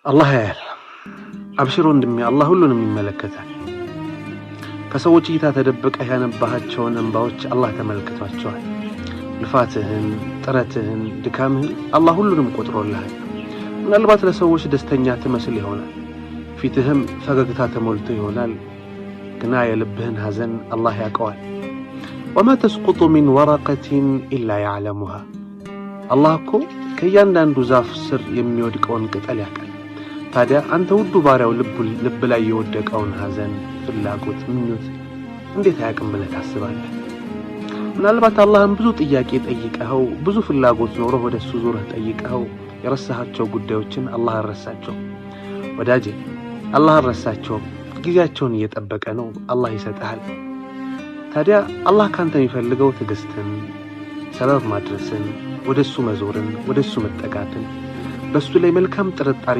አላህ ያያል። አብሽሮ ወንድሜ፣ አላህ ሁሉንም ይመለከታል። ከሰዎች እይታ ተደብቀህ ያነባሃቸውን እንባዎች አላህ ተመልክቷቸዋል። ልፋትህን፣ ጥረትህን፣ ድካምህን አላህ ሁሉንም ቆጥሮልሃል። ምናልባት ለሰዎች ደስተኛ ትመስል ይሆናል፣ ፊትህም ፈገግታ ተሞልቶ ይሆናል። ግና የልብህን ሐዘን አላህ ያውቀዋል። ወማ ተስቁጡ ሚን ወረቀቲን ኢላ ያዕለሙሃ። አላህ እኮ ከእያንዳንዱ ዛፍ ስር የሚወድቀውን ቅጠል ያውቃል። ታዲያ አንተ ውዱ ባሪያው ልብ ላይ የወደቀውን ሐዘን፣ ፍላጎት፣ ምኞት እንዴት አያውቅም ብለህ ታስባለህ? ምናልባት አላህን ብዙ ጥያቄ ጠይቀኸው፣ ብዙ ፍላጎት ኖሮ ወደ እሱ ዙረህ ጠይቀኸው የረሳሃቸው ጉዳዮችን አላህ አልረሳቸውም። ወዳጄ፣ አላህ አልረሳቸውም። ጊዜያቸውን እየጠበቀ ነው። አላህ ይሰጥሃል። ታዲያ አላህ ካንተ የሚፈልገው ትዕግስትን፣ ሰበብ ማድረስን፣ ወደሱ መዞርን፣ ወደሱ መጠጋትን፣ በሱ ላይ መልካም ጥርጣሬ